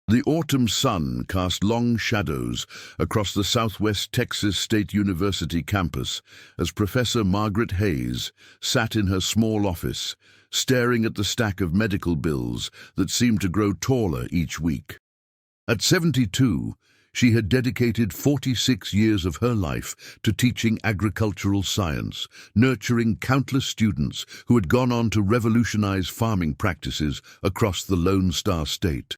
The autumn sun cast long shadows across the Southwest Texas State University campus as Professor Margaret Hayes sat in her small office, staring at the stack of medical bills that seemed to grow taller each week. At 72, she had dedicated 46 years of her life to teaching agricultural science, nurturing countless students who had gone on to revolutionize farming practices across the Lone Star State.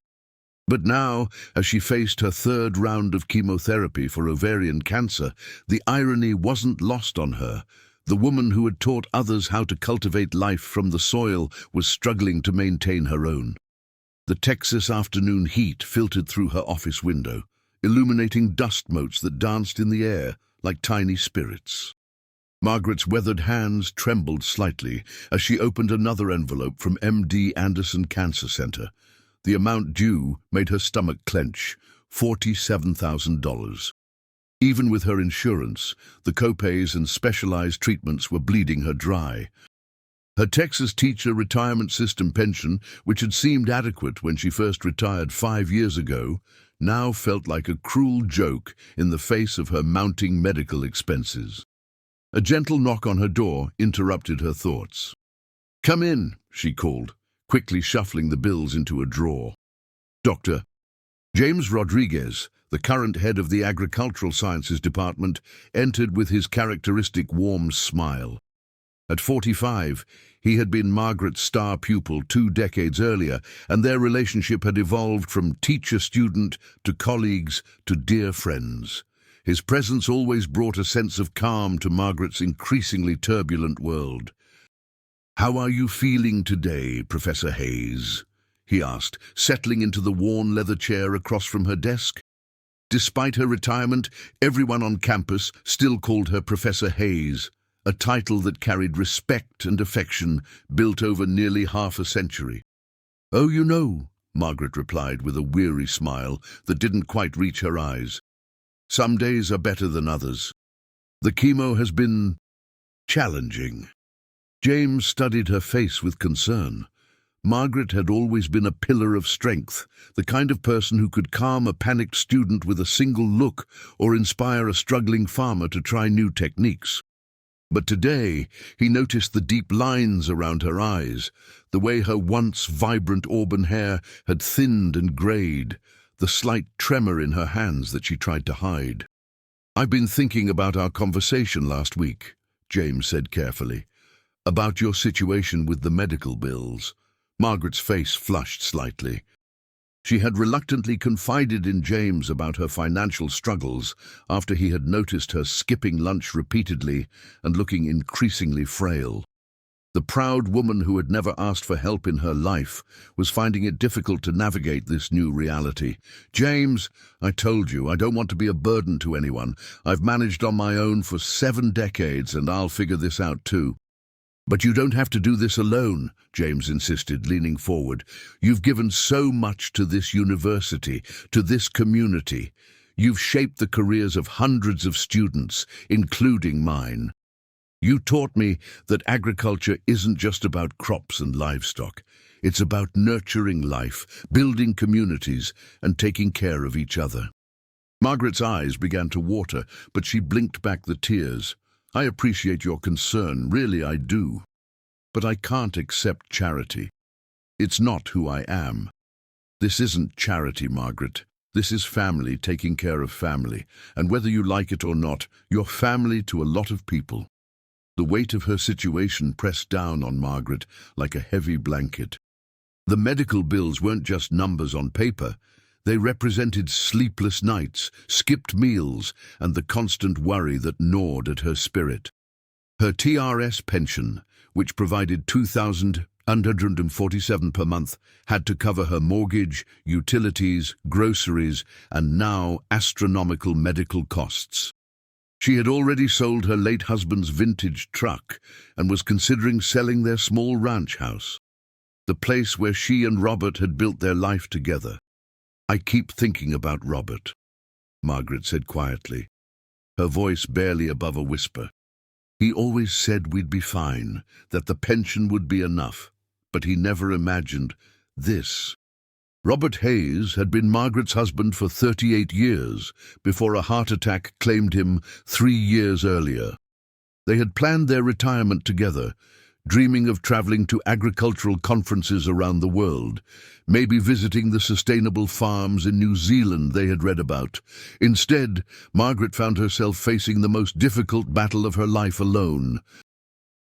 But now, as she faced her third round of chemotherapy for ovarian cancer, the irony wasn't lost on her. The woman who had taught others how to cultivate life from the soil was struggling to maintain her own. The Texas afternoon heat filtered through her office window, illuminating dust motes that danced in the air like tiny spirits. Margaret's weathered hands trembled slightly as she opened another envelope from MD Anderson Cancer Center. The amount due made her stomach clench, $47,000. Even with her insurance, the copays and specialized treatments were bleeding her dry. Her Texas Teacher Retirement System pension, which had seemed adequate when she first retired 5 years ago, now felt like a cruel joke in the face of her mounting medical expenses. A gentle knock on her door interrupted her thoughts. "Come in," she called, quickly shuffling the bills into a drawer. Dr. James Rodriguez, the current head of the Agricultural Sciences Department, entered with his characteristic warm smile. At 45, he had been Margaret's star pupil 2 decades earlier, and their relationship had evolved from teacher-student to colleagues to dear friends. His presence always brought a sense of calm to Margaret's increasingly turbulent world. "How are you feeling today, Professor Hayes?" he asked, settling into the worn leather chair across from her desk. Despite her retirement, everyone on campus still called her Professor Hayes, a title that carried respect and affection built over nearly half a century. "Oh, you know," Margaret replied with a weary smile that didn't quite reach her eyes. "Some days are better than others. The chemo has been challenging." James studied her face with concern. Margaret had always been a pillar of strength, the kind of person who could calm a panicked student with a single look or inspire a struggling farmer to try new techniques. But today, he noticed the deep lines around her eyes, the way her once vibrant auburn hair had thinned and grayed, the slight tremor in her hands that she tried to hide. "I've been thinking about our conversation last week," James said carefully. "About your situation with the medical bills." Margaret's face flushed slightly. She had reluctantly confided in James about her financial struggles after he had noticed her skipping lunch repeatedly and looking increasingly frail. The proud woman who had never asked for help in her life was finding it difficult to navigate this new reality. "James, I told you, I don't want to be a burden to anyone. I've managed on my own for 7 decades and I'll figure this out too." "But you don't have to do this alone," James insisted, leaning forward. "You've given so much to this university, to this community. You've shaped the careers of hundreds of students, including mine. You taught me that agriculture isn't just about crops and livestock. It's about nurturing life, building communities, and taking care of each other." Margaret's eyes began to water, but she blinked back the tears. "I appreciate your concern, really I do. But I can't accept charity. It's not who I am. This isn't charity, Margaret. This is family taking care of family, and whether you like it or not, you're family to a lot of people." The weight of her situation pressed down on Margaret like a heavy blanket. The medical bills weren't just numbers on paper. They represented sleepless nights, skipped meals, and the constant worry that gnawed at her spirit. Her TRS pension, which provided $2,147 per month, had to cover her mortgage, utilities, groceries, and now astronomical medical costs. She had already sold her late husband's vintage truck and was considering selling their small ranch house, the place where she and Robert had built their life together. "I keep thinking about Robert," Margaret said quietly, her voice barely above a whisper. "He always said we'd be fine, that the pension would be enough, but he never imagined this." Robert Hayes had been Margaret's husband for 38 years before a heart attack claimed him 3 years earlier. They had planned their retirement together, dreaming of traveling to agricultural conferences around the world, maybe visiting the sustainable farms in New Zealand they had read about. Instead, Margaret found herself facing the most difficult battle of her life alone.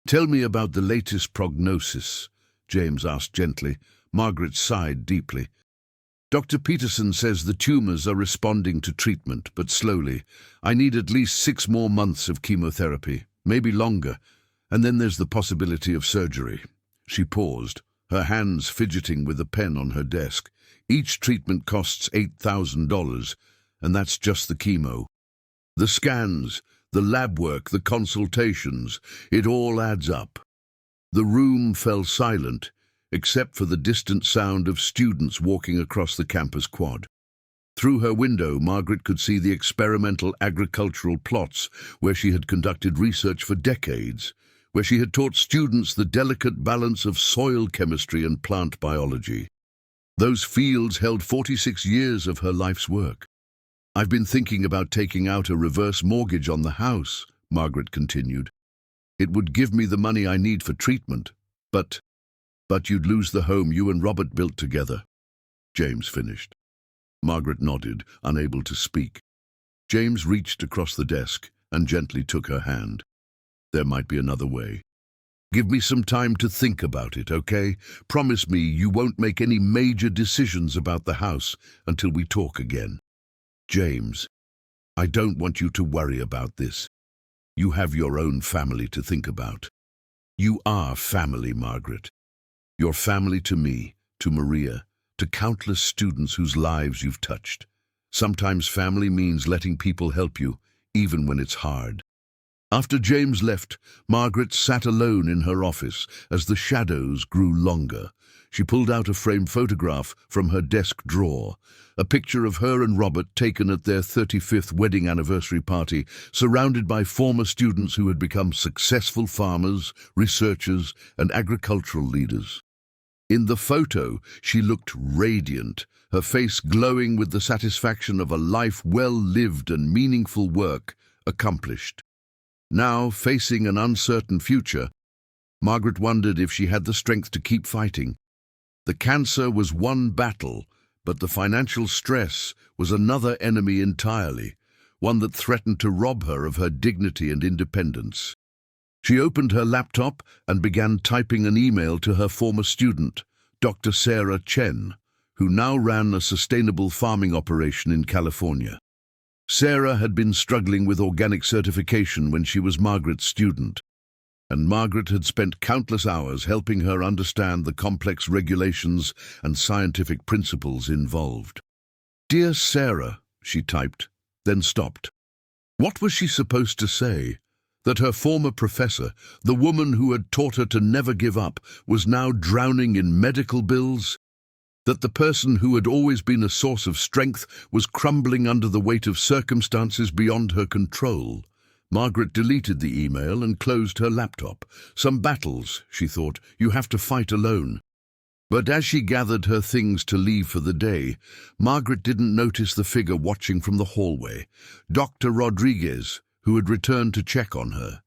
"Tell me about the latest prognosis," James asked gently. Margaret sighed deeply. "Dr. Peterson says the tumors are responding to treatment, but slowly. I need at least 6 more months of chemotherapy, maybe longer, and then there's the possibility of surgery." She paused, her hands fidgeting with a pen on her desk. "Each treatment costs $8,000, and that's just the chemo. The scans, the lab work, the consultations, it all adds up." The room fell silent, except for the distant sound of students walking across the campus quad. Through her window, Margaret could see the experimental agricultural plots where she had conducted research for decades, where she had taught students the delicate balance of soil chemistry and plant biology. Those fields held 46 years of her life's work. "I've been thinking about taking out a reverse mortgage on the house," Margaret continued. "It would give me the money I need for treatment, but you'd lose the home you and Robert built together." James finished. Margaret nodded, unable to speak. James reached across the desk and gently took her hand. "There might be another way. Give me some time to think about it, okay? Promise me you won't make any major decisions about the house until we talk again." "James, I don't want you to worry about this. You have your own family to think about." "You are family, Margaret. You're family to me, to Maria, to countless students whose lives you've touched. Sometimes family means letting people help you, even when it's hard." After James left, Margaret sat alone in her office as the shadows grew longer. She pulled out a framed photograph from her desk drawer, a picture of her and Robert taken at their 35th wedding anniversary party, surrounded by former students who had become successful farmers, researchers, and agricultural leaders. In the photo, she looked radiant, her face glowing with the satisfaction of a life well lived and meaningful work accomplished. Now, facing an uncertain future, Margaret wondered if she had the strength to keep fighting. The cancer was one battle, but the financial stress was another enemy entirely, one that threatened to rob her of her dignity and independence. She opened her laptop and began typing an email to her former student, Dr. Sarah Chen, who now ran a sustainable farming operation in California. Sarah had been struggling with organic certification when she was Margaret's student, and Margaret had spent countless hours helping her understand the complex regulations and scientific principles involved. "Dear Sarah," she typed, then stopped. What was she supposed to say? That her former professor, the woman who had taught her to never give up, was now drowning in medical bills? That the person who had always been a source of strength was crumbling under the weight of circumstances beyond her control? Margaret deleted the email and closed her laptop. Some battles, she thought, you have to fight alone. But as she gathered her things to leave for the day, Margaret didn't notice the figure watching from the hallway, Dr. Rodriguez, who had returned to check on her.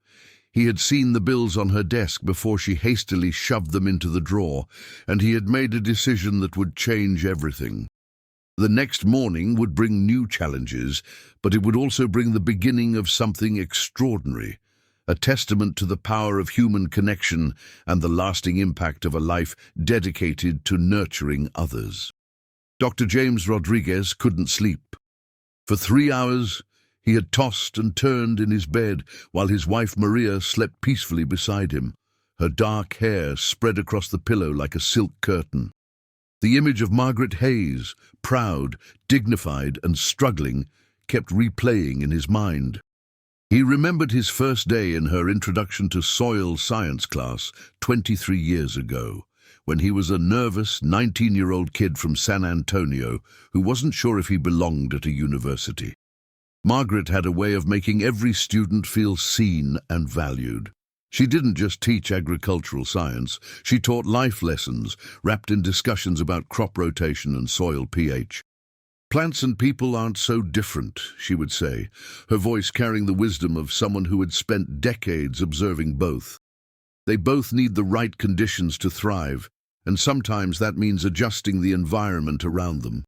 He had seen the bills on her desk before she hastily shoved them into the drawer, and he had made a decision that would change everything. The next morning would bring new challenges, but it would also bring the beginning of something extraordinary, a testament to the power of human connection and the lasting impact of a life dedicated to nurturing others. Dr. James Rodriguez couldn't sleep. For 3 hours, he had tossed and turned in his bed while his wife Maria slept peacefully beside him, her dark hair spread across the pillow like a silk curtain. The image of Margaret Hayes, proud, dignified, and struggling, kept replaying in his mind. He remembered his first day in her introduction to soil science class 23 years ago, when he was a nervous 19-year-old kid from San Antonio who wasn't sure if he belonged at a university. Margaret had a way of making every student feel seen and valued. She didn't just teach agricultural science, she taught life lessons wrapped in discussions about crop rotation and soil pH. Plants and people aren't so different, she would say, her voice carrying the wisdom of someone who had spent decades observing both. They both need the right conditions to thrive, and sometimes that means adjusting the environment around them.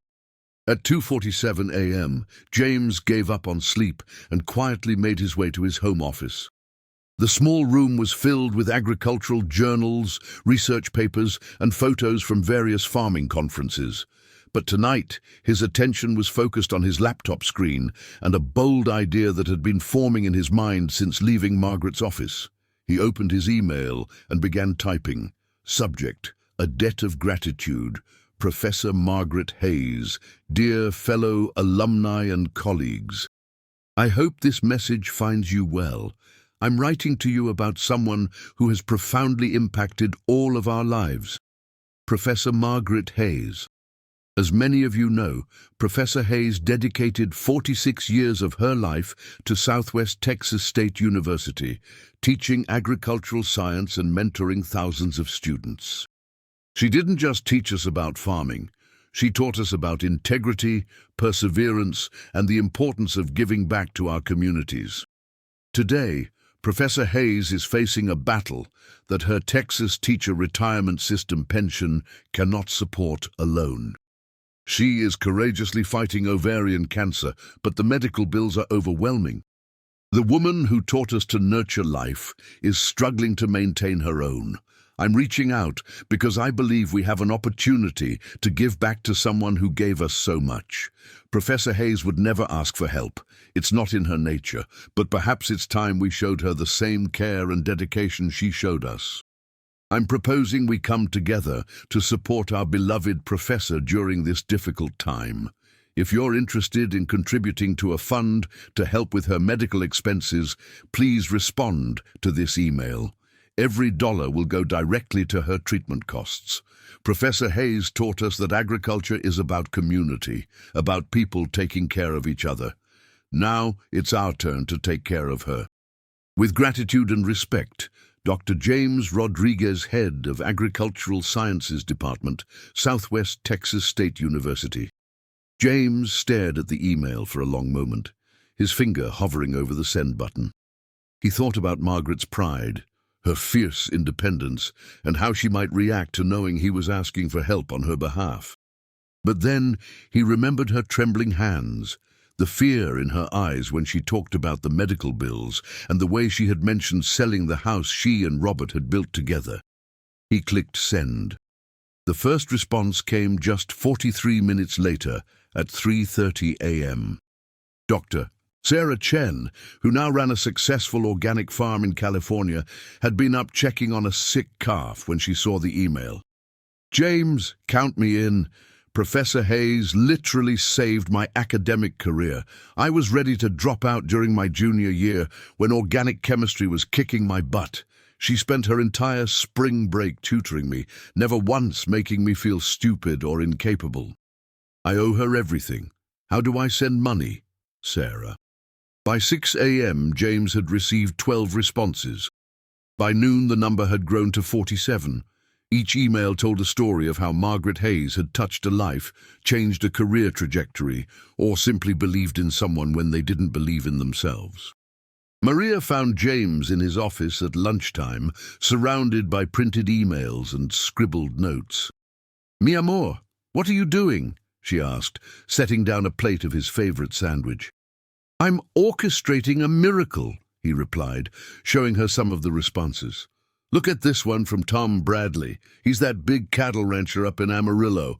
At 2:47 a.m., James gave up on sleep and quietly made his way to his home office. The small room was filled with agricultural journals, research papers, and photos from various farming conferences. But tonight, his attention was focused on his laptop screen and a bold idea that had been forming in his mind since leaving Margaret's office. He opened his email and began typing. Subject: A debt of gratitude. Professor Margaret Hayes, dear fellow alumni and colleagues. I hope this message finds you well. I'm writing to you about someone who has profoundly impacted all of our lives. Professor Margaret Hayes. As many of you know, Professor Hayes dedicated 46 years of her life to Southwest Texas State University, teaching agricultural science and mentoring thousands of students. She didn't just teach us about farming. She taught us about integrity, perseverance, and the importance of giving back to our communities. Today, Professor Hayes is facing a battle that her Texas teacher retirement system pension cannot support alone. She is courageously fighting ovarian cancer, but the medical bills are overwhelming. The woman who taught us to nurture life is struggling to maintain her own. I'm reaching out because I believe we have an opportunity to give back to someone who gave us so much. Professor Hayes would never ask for help. It's not in her nature, but perhaps it's time we showed her the same care and dedication she showed us. I'm proposing we come together to support our beloved professor during this difficult time. If you're interested in contributing to a fund to help with her medical expenses, please respond to this email. Every dollar will go directly to her treatment costs. Professor Hayes taught us that agriculture is about community, about people taking care of each other. Now it's our turn to take care of her. With gratitude and respect, Dr. James Rodriguez, Head of Agricultural Sciences Department, Southwest Texas State University. James stared at the email for a long moment, his finger hovering over the send button. He thought about Margaret's pride, her fierce independence, and how she might react to knowing he was asking for help on her behalf. But then he remembered her trembling hands, the fear in her eyes when she talked about the medical bills, and the way she had mentioned selling the house she and Robert had built together. He clicked send. The first response came just 43 minutes later at 3:30 a.m. Dr. Sarah Chen, who now ran a successful organic farm in California, had been up checking on a sick calf when she saw the email. James, count me in. Professor Hayes literally saved my academic career. I was ready to drop out during my junior year when organic chemistry was kicking my butt. She spent her entire spring break tutoring me, never once making me feel stupid or incapable. I owe her everything. How do I send money? Sarah. By 6 a.m., James had received 12 responses. By noon, the number had grown to 47. Each email told a story of how Margaret Hayes had touched a life, changed a career trajectory, or simply believed in someone when they didn't believe in themselves. Maria found James in his office at lunchtime, surrounded by printed emails and scribbled notes. Mi amor, what are you doing? She asked, setting down a plate of his favorite sandwich. I'm orchestrating a miracle, he replied, showing her some of the responses. Look at this one from Tom Bradley. He's that big cattle rancher up in Amarillo.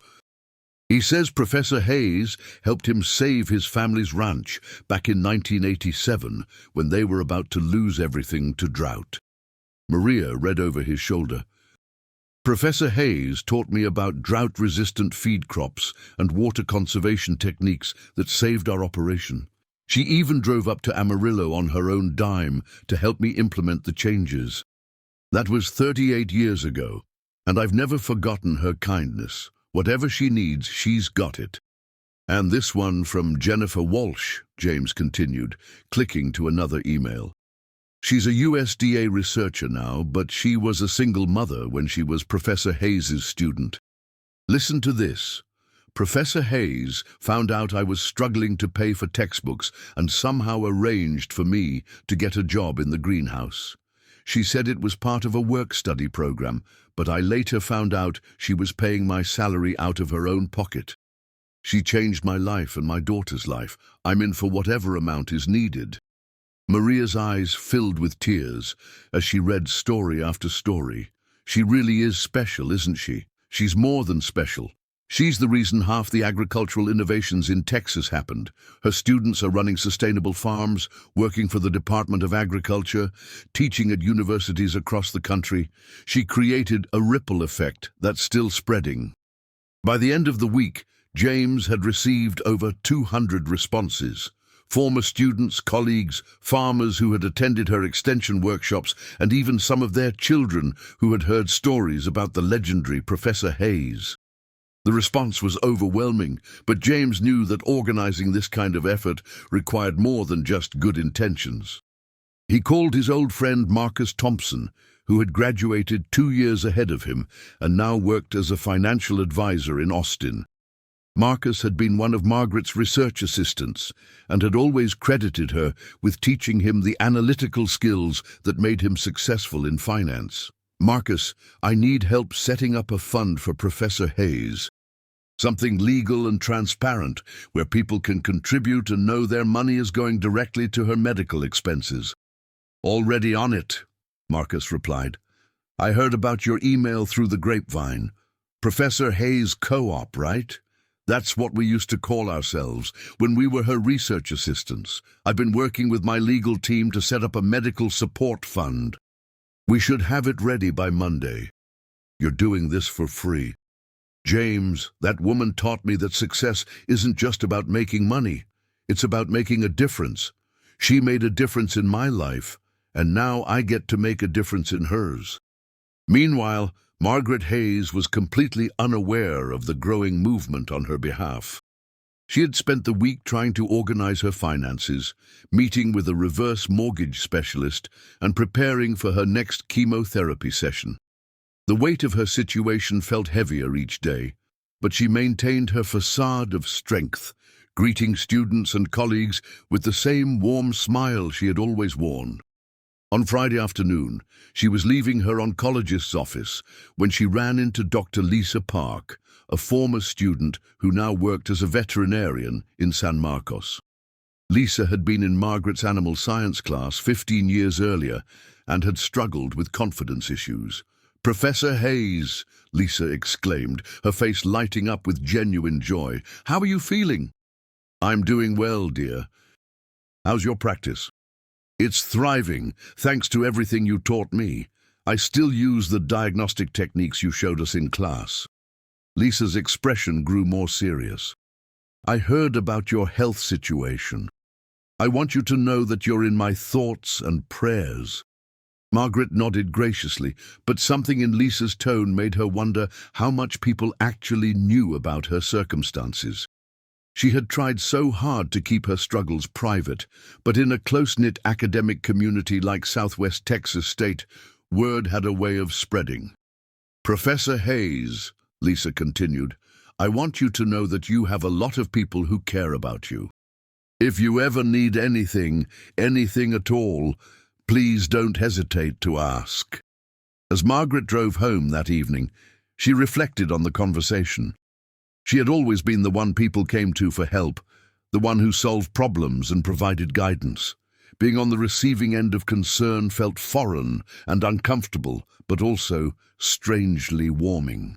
He says Professor Hayes helped him save his family's ranch back in 1987 when they were about to lose everything to drought. Maria read over his shoulder. Professor Hayes taught me about drought-resistant feed crops and water conservation techniques that saved our operation. She even drove up to Amarillo on her own dime to help me implement the changes. That was 38 years ago, and I've never forgotten her kindness. Whatever she needs, she's got it. And this one from Jennifer Walsh, James continued, clicking to another email. She's a USDA researcher now, but she was a single mother when she was Professor Hayes's student. Listen to this. Professor Hayes found out I was struggling to pay for textbooks and somehow arranged for me to get a job in the greenhouse. She said it was part of a work-study program, but I later found out she was paying my salary out of her own pocket. She changed my life and my daughter's life. I'm in for whatever amount is needed. Maria's eyes filled with tears as she read story after story. She really is special, isn't she? She's more than special. She's the reason half the agricultural innovations in Texas happened. Her students are running sustainable farms, working for the Department of Agriculture, teaching at universities across the country. She created a ripple effect that's still spreading. By the end of the week, James had received over 200 responses. Former students, colleagues, farmers who had attended her extension workshops, and even some of their children who had heard stories about the legendary Professor Hayes. The response was overwhelming, but James knew that organizing this kind of effort required more than just good intentions. He called his old friend Marcus Thompson, who had graduated 2 years ahead of him and now worked as a financial advisor in Austin. Marcus had been one of Margaret's research assistants and had always credited her with teaching him the analytical skills that made him successful in finance. "Marcus, I need help setting up a fund for Professor Hayes. Something legal and transparent, where people can contribute and know their money is going directly to her medical expenses." "Already on it," Marcus replied. "I heard about your email through the grapevine. Professor Hayes Co-op, right? That's what we used to call ourselves when we were her research assistants. I've been working with my legal team to set up a medical support fund. We should have it ready by Monday. You're doing this for free." "James, that woman taught me that success isn't just about making money. It's about making a difference. She made a difference in my life, and now I get to make a difference in hers." Meanwhile, Margaret Hayes was completely unaware of the growing movement on her behalf. She had spent the week trying to organize her finances, meeting with a reverse mortgage specialist, and preparing for her next chemotherapy session. The weight of her situation felt heavier each day, but she maintained her facade of strength, greeting students and colleagues with the same warm smile she had always worn. On Friday afternoon, she was leaving her oncologist's office when she ran into Dr. Lisa Park, a former student who now worked as a veterinarian in San Marcos. Lisa had been in Margaret's animal science class 15 years earlier and had struggled with confidence issues. "Professor Hayes," Lisa exclaimed, her face lighting up with genuine joy. "How are you feeling?" "I'm doing well, dear. How's your practice?" "It's thriving, thanks to everything you taught me. I still use the diagnostic techniques you showed us in class." Lisa's expression grew more serious. "I heard about your health situation. I want you to know that you're in my thoughts and prayers." Margaret nodded graciously, but something in Lisa's tone made her wonder how much people actually knew about her circumstances. She had tried so hard to keep her struggles private, but in a close-knit academic community like Southwest Texas State, word had a way of spreading. "Professor Hayes," Lisa continued, "I want you to know that you have a lot of people who care about you. If you ever need anything at all, please don't hesitate to ask." As Margaret drove home that evening, she reflected on the conversation. She had always been the one people came to for help, the one who solved problems and provided guidance. Being on the receiving end of concern felt foreign and uncomfortable, but also strangely warming.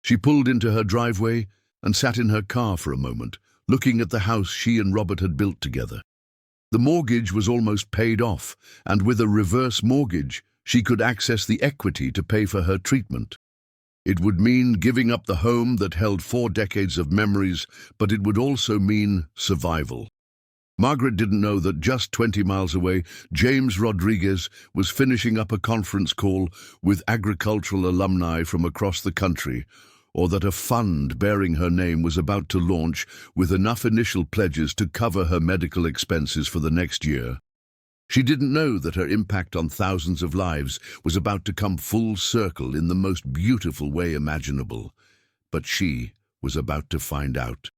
She pulled into her driveway and sat in her car for a moment, looking at the house she and Robert had built together. The mortgage was almost paid off, and with a reverse mortgage, she could access the equity to pay for her treatment. It would mean giving up the home that held 4 decades of memories, but it would also mean survival. Margaret didn't know that just 20 miles away, James Rodriguez was finishing up a conference call with agricultural alumni from across the country, or that a fund bearing her name was about to launch with enough initial pledges to cover her medical expenses for the next year. She didn't know that her impact on thousands of lives was about to come full circle in the most beautiful way imaginable. But she was about to find out.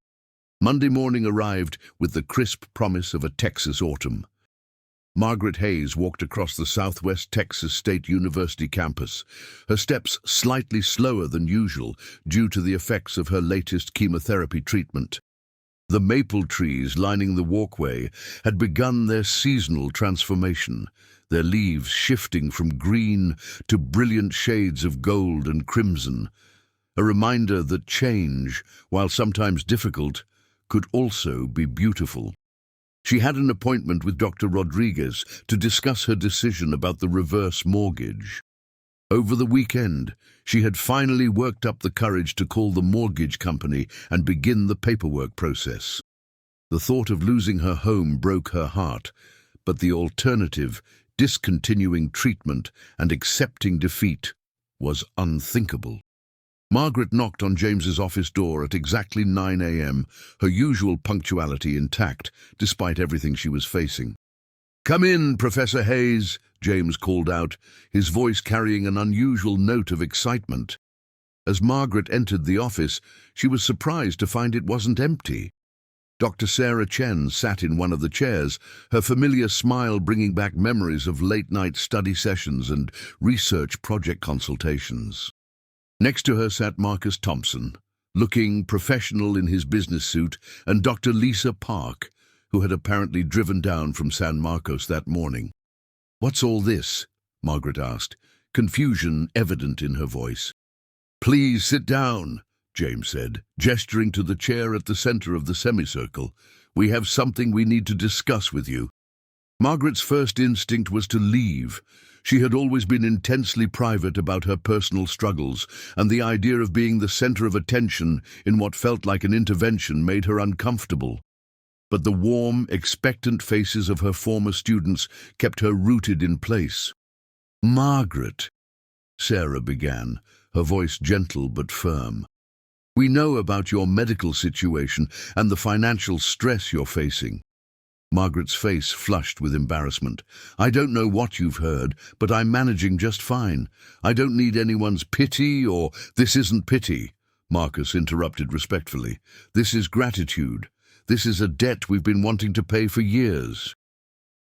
Monday morning arrived with the crisp promise of a Texas autumn. Margaret Hayes walked across the Southwest Texas State University campus, her steps slightly slower than usual due to the effects of her latest chemotherapy treatment. The maple trees lining the walkway had begun their seasonal transformation, their leaves shifting from green to brilliant shades of gold and crimson, a reminder that change, while sometimes difficult, could also be beautiful. She had an appointment with Dr. Rodriguez to discuss her decision about the reverse mortgage. Over the weekend, she had finally worked up the courage to call the mortgage company and begin the paperwork process. The thought of losing her home broke her heart, but the alternative, discontinuing treatment and accepting defeat, was unthinkable. Margaret knocked on James's office door at exactly 9 a.m., her usual punctuality intact, despite everything she was facing. "Come in, Professor Hayes," James called out, his voice carrying an unusual note of excitement. As Margaret entered the office, she was surprised to find it wasn't empty. Dr. Sarah Chen sat in one of the chairs, her familiar smile bringing back memories of late-night study sessions and research project consultations. Next to her sat Marcus Thompson, looking professional in his business suit, and Dr. Lisa Park, who had apparently driven down from San Marcos that morning. "What's all this?" Margaret asked, confusion evident in her voice. "Please sit down," James said, gesturing to the chair at the center of the semicircle. "We have something we need to discuss with you." Margaret's first instinct was to leave. She had always been intensely private about her personal struggles, and the idea of being the center of attention in what felt like an intervention made her uncomfortable. But the warm, expectant faces of her former students kept her rooted in place. "Margaret," Sarah began, her voice gentle but firm. "We know about your medical situation and the financial stress you're facing." Margaret's face flushed with embarrassment. "I don't know what you've heard, but I'm managing just fine. I don't need anyone's pity or—" "This isn't pity," Marcus interrupted respectfully. "This is gratitude. This is a debt we've been wanting to pay for years."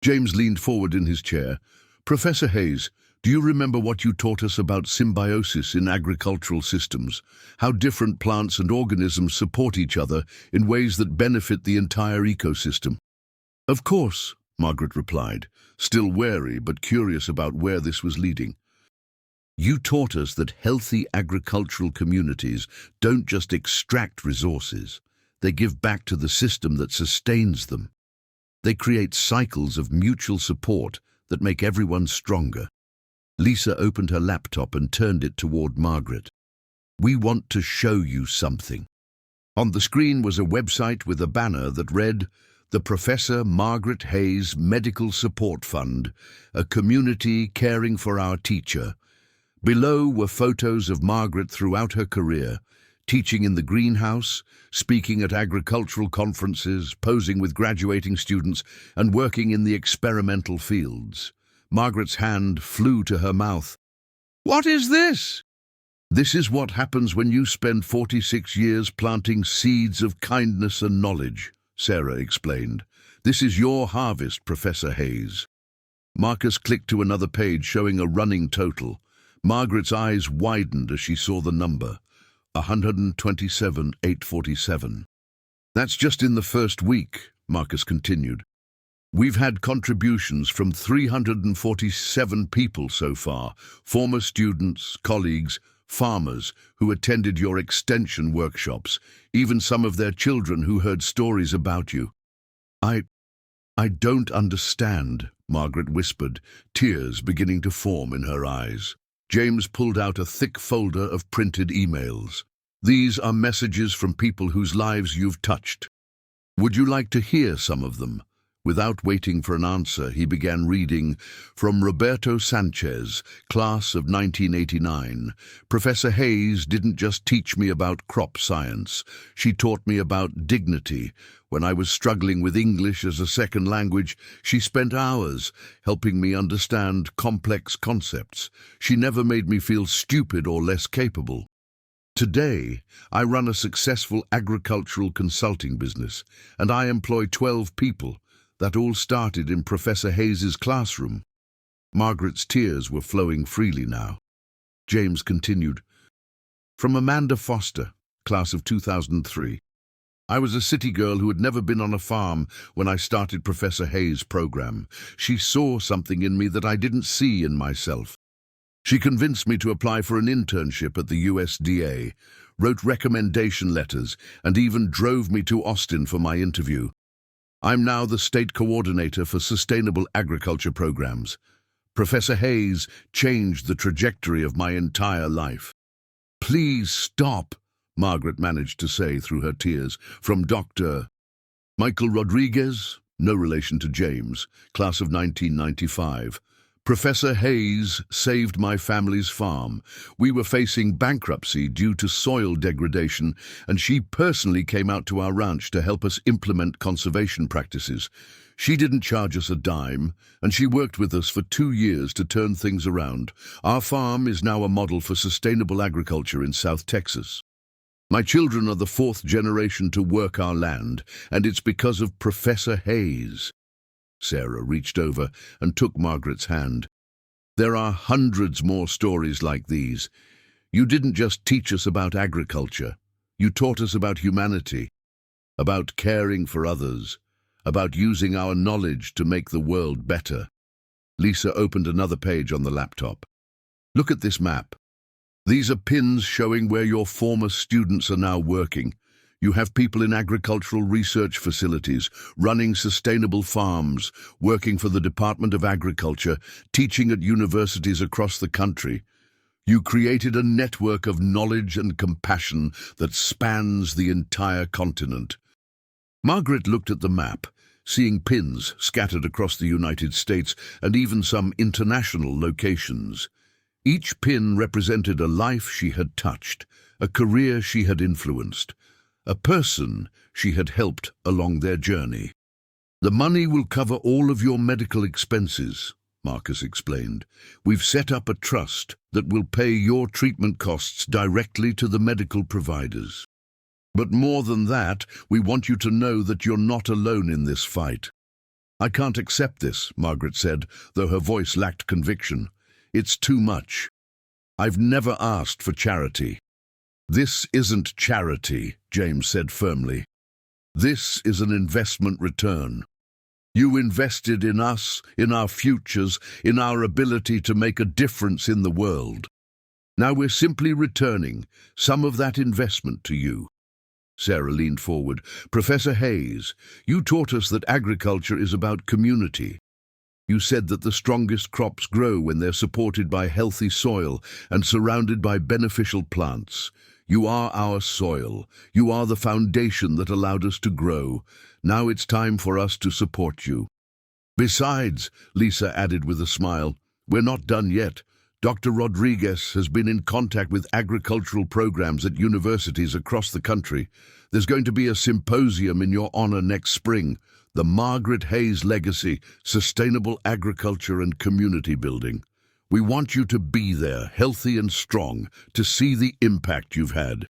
James leaned forward in his chair. "Professor Hayes, do you remember what you taught us about symbiosis in agricultural systems? How different plants and organisms support each other in ways that benefit the entire ecosystem?" "Of course," Margaret replied, still wary but curious about where this was leading. "You taught us that healthy agricultural communities don't just extract resources. They give back to the system that sustains them. They create cycles of mutual support that make everyone stronger." Lisa opened her laptop and turned it toward Margaret. "We want to show you something." On the screen was a website with a banner that read, "The Professor Margaret Hayes Medical Support Fund, a community caring for our teacher." Below were photos of Margaret throughout her career, teaching in the greenhouse, speaking at agricultural conferences, posing with graduating students, and working in the experimental fields. Margaret's hand flew to her mouth. "What is this?" "This is what happens when you spend 46 years planting seeds of kindness and knowledge," Sarah explained. "This is your harvest, Professor Hayes." Marcus clicked to another page showing a running total. Margaret's eyes widened as she saw the number, 127,847. "That's just in the first week," Marcus continued. "We've had contributions from 347 people so far, former students, colleagues, farmers who attended your extension workshops, even some of their children who heard stories about you." I don't understand," Margaret whispered, tears beginning to form in her eyes. James pulled out a thick folder of printed emails. "These are messages from people whose lives you've touched. Would you like to hear some of them?" Without waiting for an answer, he began reading from Roberto Sanchez, class of 1989. Professor Hayes didn't just teach me about crop science. She taught me about dignity. When I was struggling with English as a second language, she spent hours helping me understand complex concepts. She never made me feel stupid or less capable. Today, I run a successful agricultural consulting business, and I employ 12 people. That all started in Professor Hayes's classroom. Margaret's tears were flowing freely now. James continued, from Amanda Foster, class of 2003. I was a city girl who had never been on a farm when I started Professor Hayes' program. She saw something in me that I didn't see in myself. She convinced me to apply for an internship at the USDA, wrote recommendation letters, and even drove me to Austin for my interview. I'm now the state coordinator for sustainable agriculture programs. Professor Hayes changed the trajectory of my entire life. Please stop, Margaret managed to say through her tears, from Dr. Michael Rodriguez, no relation to James, class of 1995. Professor Hayes saved my family's farm. We were facing bankruptcy due to soil degradation, and she personally came out to our ranch to help us implement conservation practices. She didn't charge us a dime, and she worked with us for 2 years to turn things around. Our farm is now a model for sustainable agriculture in South Texas. My children are the 4th generation to work our land, and it's because of Professor Hayes. Sarah reached over and took Margaret's hand. There are hundreds more stories like these. You didn't just teach us about agriculture. You taught us about humanity, about caring for others, about using our knowledge to make the world better. Lisa opened another page on the laptop. Look at this map. These are pins showing where your former students are now working. You have people in agricultural research facilities, running sustainable farms, working for the Department of Agriculture, teaching at universities across the country. You created a network of knowledge and compassion that spans the entire continent. Margaret looked at the map, seeing pins scattered across the United States and even some international locations. Each pin represented a life she had touched, a career she had influenced, a person she had helped along their journey. The money will cover all of your medical expenses, Marcus explained. We've set up a trust that will pay your treatment costs directly to the medical providers. But more than that, we want you to know that you're not alone in this fight. I can't accept this, Margaret said, though her voice lacked conviction. It's too much. I've never asked for charity. This isn't charity, James said firmly. This is an investment return. You invested in us, in our futures, in our ability to make a difference in the world. Now we're simply returning some of that investment to you. Sarah leaned forward. Professor Hayes, you taught us that agriculture is about community. You said that the strongest crops grow when they're supported by healthy soil and surrounded by beneficial plants. You are our soil. You are the foundation that allowed us to grow. Now it's time for us to support you. Besides, Lisa added with a smile, we're not done yet. Dr. Rodriguez has been in contact with agricultural programs at universities across the country. There's going to be a symposium in your honor next spring. The Margaret Hayes Legacy, Sustainable Agriculture and Community Building. We want you to be there, healthy and strong, to see the impact you've had.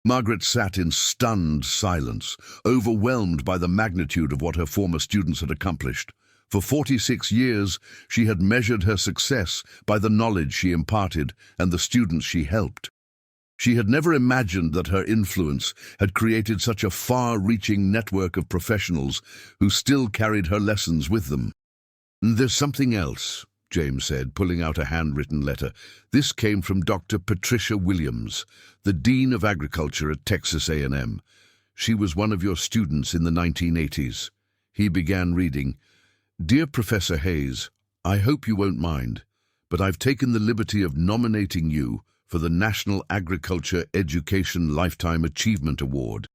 Margaret sat in stunned silence, overwhelmed by the magnitude of what her former students had accomplished. For 46 years, she had measured her success by the knowledge she imparted and the students she helped. She had never imagined that her influence had created such a far-reaching network of professionals who still carried her lessons with them. There's something else, James said, pulling out a handwritten letter. This came from Dr. Patricia Williams, the Dean of Agriculture at Texas A&M. She was one of your students in the 1980s. He began reading, Dear Professor Hayes, I hope you won't mind, but I've taken the liberty of nominating you for the National Agriculture Education Lifetime Achievement Award.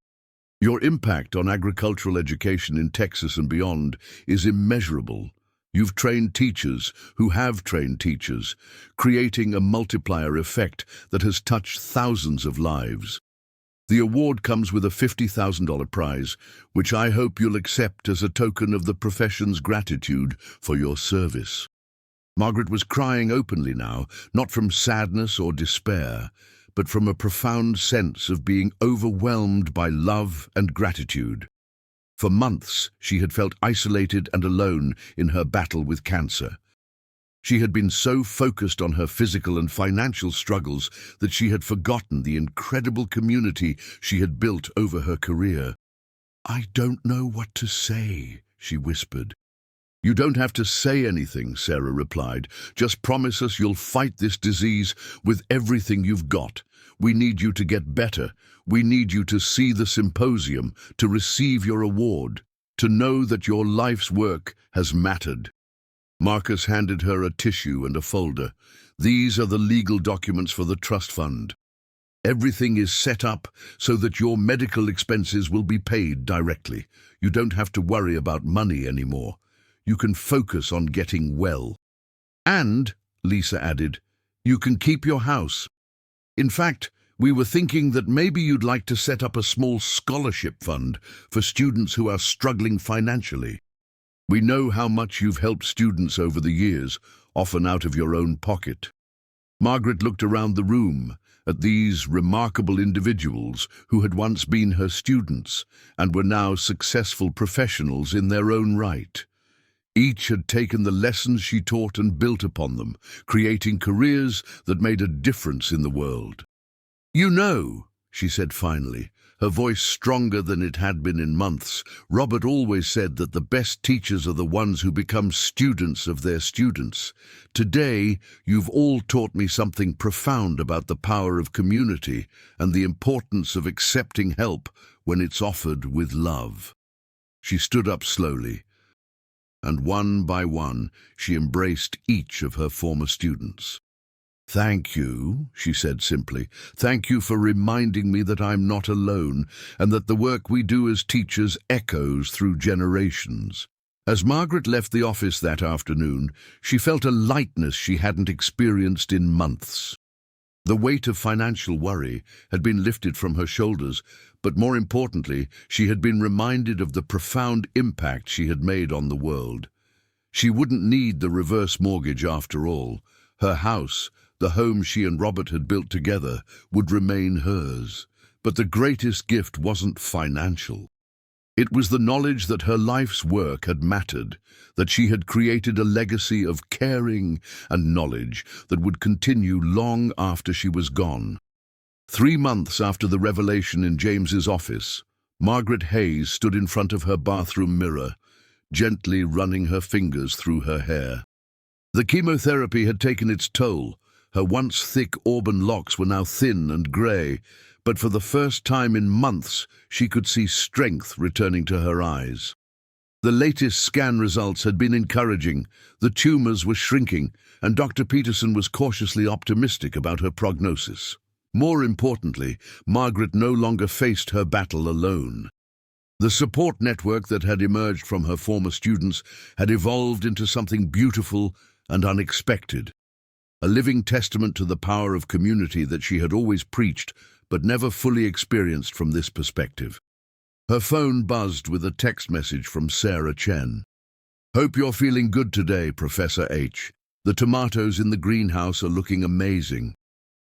Your impact on agricultural education in Texas and beyond is immeasurable. You've trained teachers who have trained teachers, creating a multiplier effect that has touched thousands of lives. The award comes with a $50,000 prize, which I hope you'll accept as a token of the profession's gratitude for your service. Margaret was crying openly now, not from sadness or despair, but from a profound sense of being overwhelmed by love and gratitude. For months, she had felt isolated and alone in her battle with cancer. She had been so focused on her physical and financial struggles that she had forgotten the incredible community she had built over her career. "I don't know what to say," she whispered. "You don't have to say anything," Sarah replied. "Just promise us you'll fight this disease with everything you've got. We need you to get better. We need you to see the symposium, to receive your award, to know that your life's work has mattered." Marcus handed her a tissue and a folder. "These are the legal documents for the trust fund. Everything is set up so that your medical expenses will be paid directly. You don't have to worry about money anymore. You can focus on getting well. And," Lisa added, "you can keep your house. In fact, we were thinking that maybe you'd like to set up a small scholarship fund for students who are struggling financially. We know how much you've helped students over the years, often out of your own pocket." Margaret looked around the room at these remarkable individuals who had once been her students and were now successful professionals in their own right. Each had taken the lessons she taught and built upon them, creating careers that made a difference in the world. "You know," she said finally, her voice stronger than it had been in months, "Robert always said that the best teachers are the ones who become students of their students. Today, you've all taught me something profound about the power of community and the importance of accepting help when it's offered with love." She stood up slowly, and one by one, she embraced each of her former students. "Thank you," she said simply. "Thank you for reminding me that I'm not alone and that the work we do as teachers echoes through generations." As Margaret left the office that afternoon, she felt a lightness she hadn't experienced in months. The weight of financial worry had been lifted from her shoulders, but more importantly, she had been reminded of the profound impact she had made on the world. She wouldn't need the reverse mortgage after all. Her house, the home she and Robert had built together, would remain hers. But the greatest gift wasn't financial. It was the knowledge that her life's work had mattered, that she had created a legacy of caring and knowledge that would continue long after she was gone. 3 months after the revelation in James's office, Margaret Hayes stood in front of her bathroom mirror, gently running her fingers through her hair. The chemotherapy had taken its toll. Her once thick auburn locks were now thin and grey, but for the first time in months she could see strength returning to her eyes. The latest scan results had been encouraging. The tumours were shrinking, and Dr. Peterson was cautiously optimistic about her prognosis. More importantly, Margaret no longer faced her battle alone. The support network that had emerged from her former students had evolved into something beautiful and unexpected, a living testament to the power of community that she had always preached but never fully experienced from this perspective. Her phone buzzed with a text message from Sarah Chen. "Hope you're feeling good today, Professor H. The tomatoes in the greenhouse are looking amazing.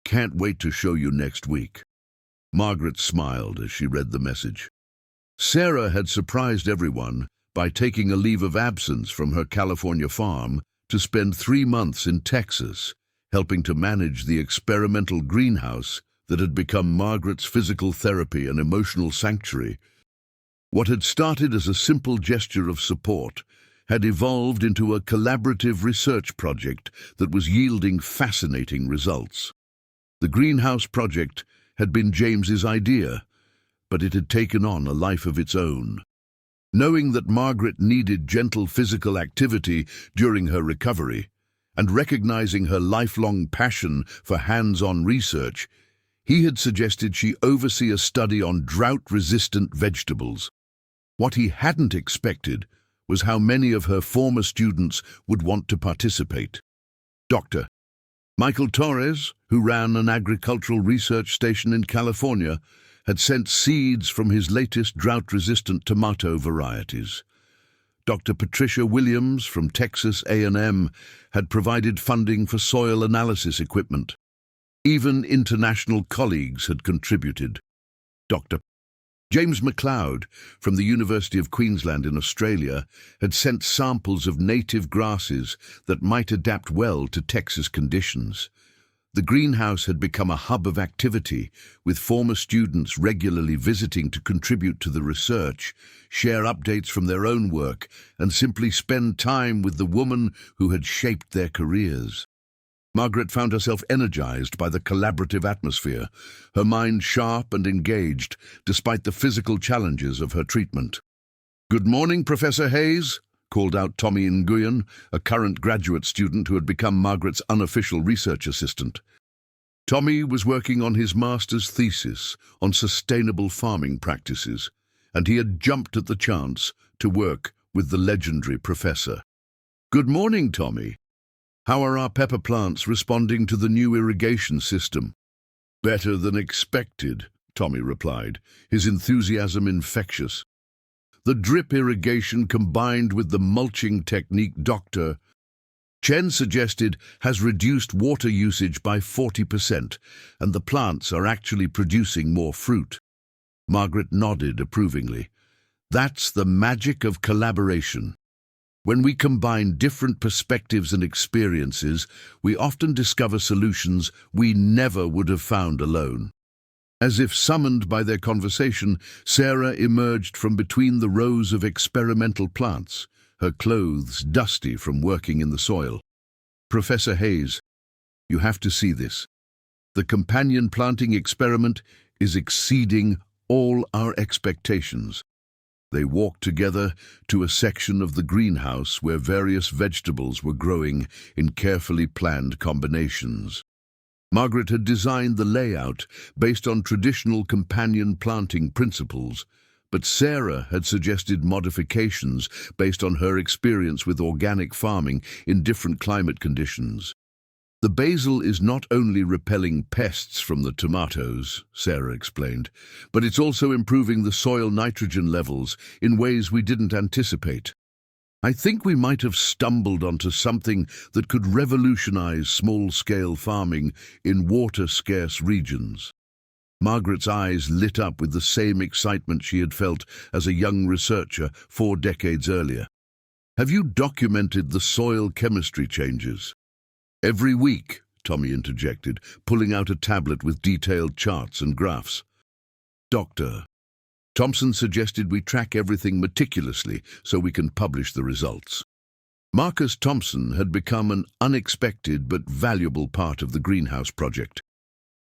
Can't wait to show you next week." Margaret smiled as she read the message. Sarah had surprised everyone by taking a leave of absence from her California farm to spend 3 months in Texas, helping to manage the experimental greenhouse that had become Margaret's physical therapy and emotional sanctuary. What had started as a simple gesture of support had evolved into a collaborative research project that was yielding fascinating results. The greenhouse project had been James's idea, but it had taken on a life of its own. Knowing that Margaret needed gentle physical activity during her recovery, and recognizing her lifelong passion for hands-on research, He had suggested she oversee a study on drought-resistant vegetables. What he hadn't expected was how many of her former students would want to participate. Dr. Michael Torres, who ran an agricultural research station in California, had sent seeds from his latest drought-resistant tomato varieties. Dr. Patricia Williams from Texas A&M had provided funding for soil analysis equipment. Even international colleagues had contributed. Dr. James McLeod from the University of Queensland in Australia had sent samples of native grasses that might adapt well to Texas conditions. The greenhouse had become a hub of activity, with former students regularly visiting to contribute to the research, share updates from their own work, and simply spend time with the woman who had shaped their careers. Margaret found herself energized by the collaborative atmosphere, her mind sharp and engaged, despite the physical challenges of her treatment. "Good morning, Professor Hayes," called out Tommy Nguyen, a current graduate student who had become Margaret's unofficial research assistant. Tommy was working on his master's thesis on sustainable farming practices, and he had jumped at the chance to work with the legendary professor. "Good morning, Tommy. How are our pepper plants responding to the new irrigation system?" "Better than expected," Tommy replied, his enthusiasm infectious. "The drip irrigation combined with the mulching technique Dr. Chen suggested has reduced water usage by 40%, and the plants are actually producing more fruit." Margaret nodded approvingly. "That's the magic of collaboration. When we combine different perspectives and experiences, we often discover solutions we never would have found alone." As if summoned by their conversation, Sarah emerged from between the rows of experimental plants, her clothes dusty from working in the soil. "Professor Hayes, you have to see this. The companion planting experiment is exceeding all our expectations." They walked together to a section of the greenhouse where various vegetables were growing in carefully planned combinations. Margaret had designed the layout based on traditional companion planting principles, but Sarah had suggested modifications based on her experience with organic farming in different climate conditions. "The basil is not only repelling pests from the tomatoes," Sarah explained, "but it's also improving the soil nitrogen levels in ways we didn't anticipate. I think we might have stumbled onto something that could revolutionize small-scale farming in water-scarce regions." Margaret's eyes lit up with the same excitement she had felt as a young researcher 4 decades earlier. "Have you documented the soil chemistry changes?" "Every week," Tommy interjected, pulling out a tablet with detailed charts and graphs. "Dr. Thompson suggested we track everything meticulously so we can publish the results." Marcus Thompson had become an unexpected but valuable part of the greenhouse project.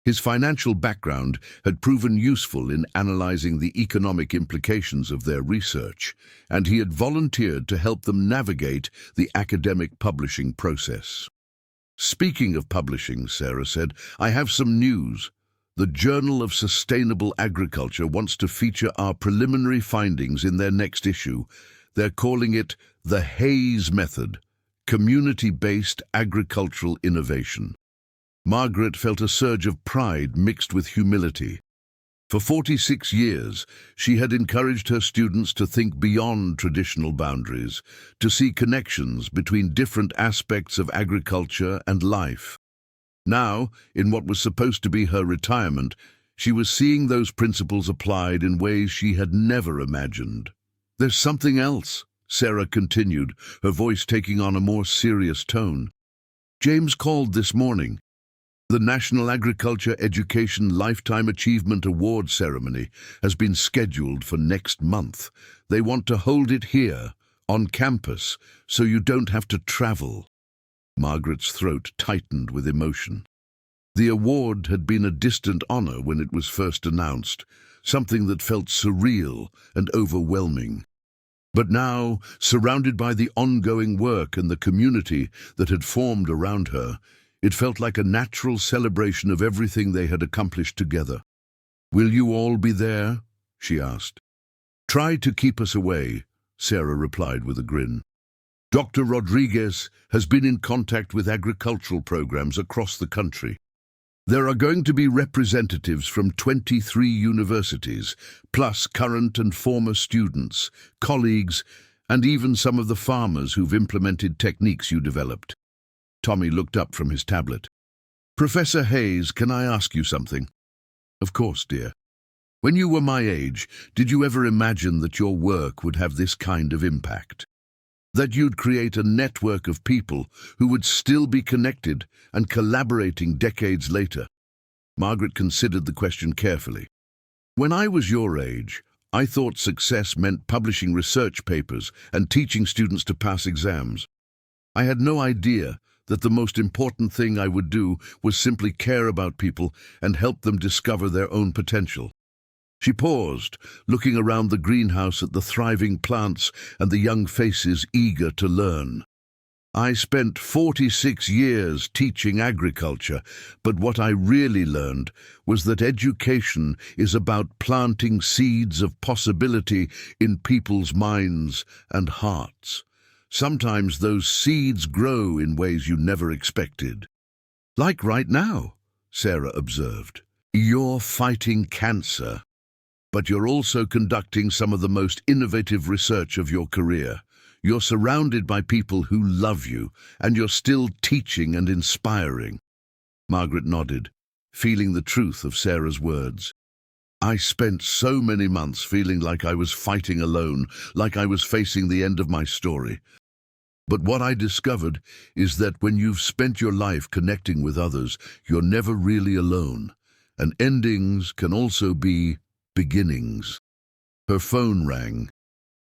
His financial background had proven useful in analyzing the economic implications of their research, and he had volunteered to help them navigate the academic publishing process. "Speaking of publishing," Sarah said, "I have some news. The Journal of Sustainable Agriculture wants to feature our preliminary findings in their next issue. They're calling it the Hayes Method, Community-Based Agricultural Innovation." Margaret felt a surge of pride mixed with humility. For 46 years, she had encouraged her students to think beyond traditional boundaries, to see connections between different aspects of agriculture and life. Now, in what was supposed to be her retirement, she was seeing those principles applied in ways she had never imagined. "There's something else," Sarah continued, her voice taking on a more serious tone. "James called this morning. The National Agriculture Education Lifetime Achievement Award ceremony has been scheduled for next month. They want to hold it here, on campus, so you don't have to travel." Margaret's throat tightened with emotion. The award had been a distant honor when it was first announced, something that felt surreal and overwhelming. But now, surrounded by the ongoing work and the community that had formed around her, It felt like a natural celebration of everything they had accomplished together. "Will you all be there?" she asked. "Try to keep us away," Sarah replied with a grin. "Dr. Rodriguez has been in contact with agricultural programs across the country. There are going to be representatives from 23 universities, plus current and former students, colleagues, and even some of the farmers who've implemented techniques you developed." Tommy looked up from his tablet. "Professor Hayes, can I ask you something?" "Of course, dear." "When you were my age, did you ever imagine that your work would have this kind of impact? That you'd create a network of people who would still be connected and collaborating decades later?" Margaret considered the question carefully. "When I was your age, I thought success meant publishing research papers and teaching students to pass exams. I had no idea that the most important thing I would do was simply care about people and help them discover their own potential." She paused, looking around the greenhouse at the thriving plants and the young faces eager to learn. "I spent 46 years teaching agriculture, but what I really learned was that education is about planting seeds of possibility in people's minds and hearts. Sometimes those seeds grow in ways you never expected." "Like right now," Sarah observed. "You're fighting cancer, but you're also conducting some of the most innovative research of your career. You're surrounded by people who love you, and you're still teaching and inspiring." Margaret nodded, feeling the truth of Sarah's words. "I spent so many months feeling like I was fighting alone, like I was facing the end of my story. But what I discovered is that when you've spent your life connecting with others, you're never really alone, and endings can also be beginnings." Her phone rang,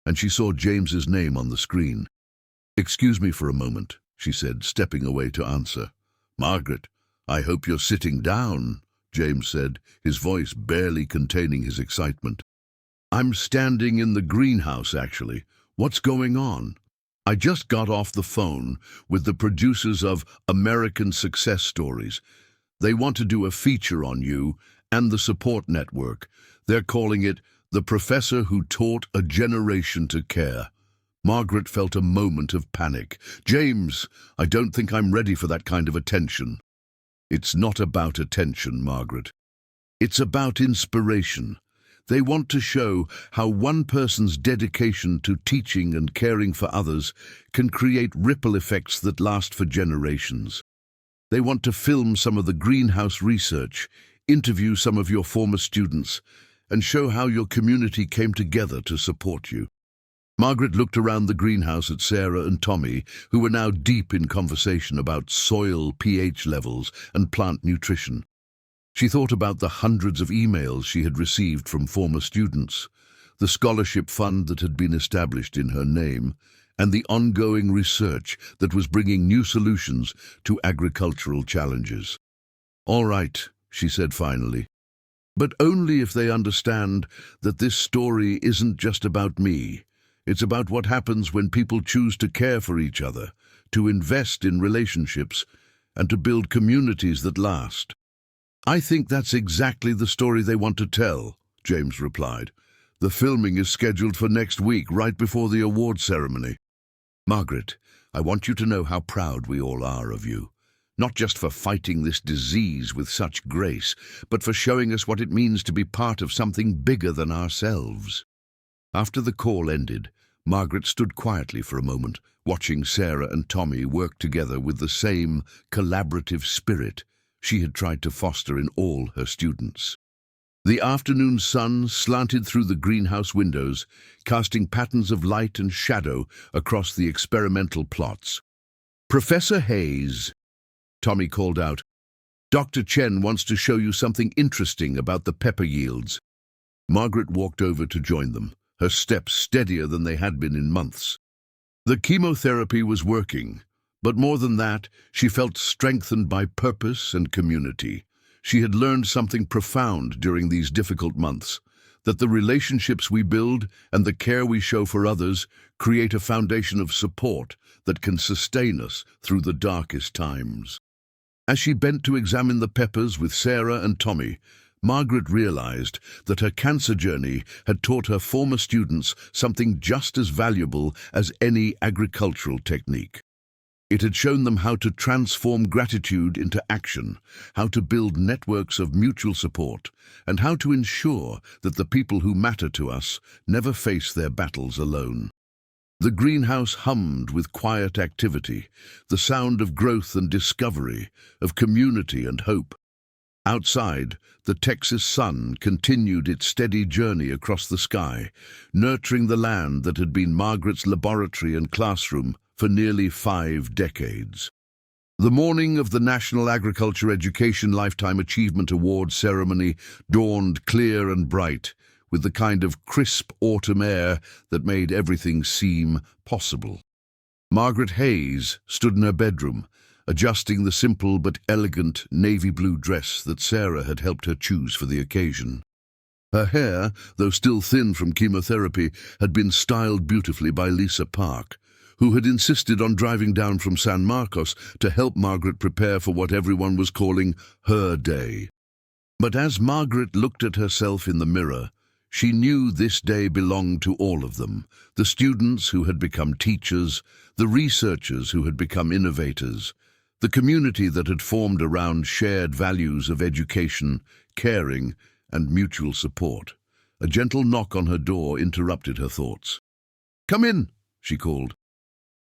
and she saw James's name on the screen. "Excuse me for a moment," she said, stepping away to answer. "Margaret, I hope you're sitting down," James said, his voice barely containing his excitement. "I'm standing in the greenhouse, actually. What's going on?" "I just got off the phone with the producers of American Success Stories. They want to do a feature on you and the support network. They're calling it The Professor Who Taught a Generation to Care." Margaret felt a moment of panic. "James, I don't think I'm ready for that kind of attention." "It's not about attention, Margaret. It's about inspiration. They want to show how one person's dedication to teaching and caring for others can create ripple effects that last for generations. They want to film some of the greenhouse research, interview some of your former students, and show how your community came together to support you." Margaret looked around the greenhouse at Sarah and Tommy, who were now deep in conversation about soil pH levels and plant nutrition. She thought about the hundreds of emails she had received from former students, the scholarship fund that had been established in her name, and the ongoing research that was bringing new solutions to agricultural challenges. "All right," she said finally. "But only if they understand that this story isn't just about me. It's about what happens when people choose to care for each other, to invest in relationships, and to build communities that last." "I think that's exactly the story they want to tell," James replied. "The filming is scheduled for next week, right before the award ceremony." "Margaret, I want you to know how proud we all are of you. Not just for fighting this disease with such grace, but for showing us what it means to be part of something bigger than ourselves." After the call ended, Margaret stood quietly for a moment, watching Sarah and Tommy work together with the same collaborative spirit she had tried to foster in all her students. The afternoon sun slanted through the greenhouse windows, casting patterns of light and shadow across the experimental plots. "Professor Hayes," Tommy called out, "Dr. Chen wants to show you something interesting about the pepper yields." Margaret walked over to join them, her steps steadier than they had been in months. The chemotherapy was working, but more than that, she felt strengthened by purpose and community. She had learned something profound during these difficult months, that the relationships we build and the care we show for others create a foundation of support that can sustain us through the darkest times. As she bent to examine the peppers with Sarah and Tommy, Margaret realized that her cancer journey had taught her former students something just as valuable as any agricultural technique. It had shown them how to transform gratitude into action, how to build networks of mutual support, and how to ensure that the people who matter to us never face their battles alone. The greenhouse hummed with quiet activity, the sound of growth and discovery, of community and hope. Outside, the Texas sun continued its steady journey across the sky, nurturing the land that had been Margaret's laboratory and classroom for nearly 5 decades. The morning of the National Agriculture Education Lifetime Achievement Award ceremony dawned clear and bright, with the kind of crisp autumn air that made everything seem possible. Margaret Hayes stood in her bedroom, adjusting the simple but elegant navy blue dress that Sarah had helped her choose for the occasion. Her hair, though still thin from chemotherapy, had been styled beautifully by Lisa Park, who had insisted on driving down from San Marcos to help Margaret prepare for what everyone was calling her day. But as Margaret looked at herself in the mirror, she knew this day belonged to all of them, the students who had become teachers, the researchers who had become innovators, the community that had formed around shared values of education, caring, and mutual support. A gentle knock on her door interrupted her thoughts. "Come in," she called.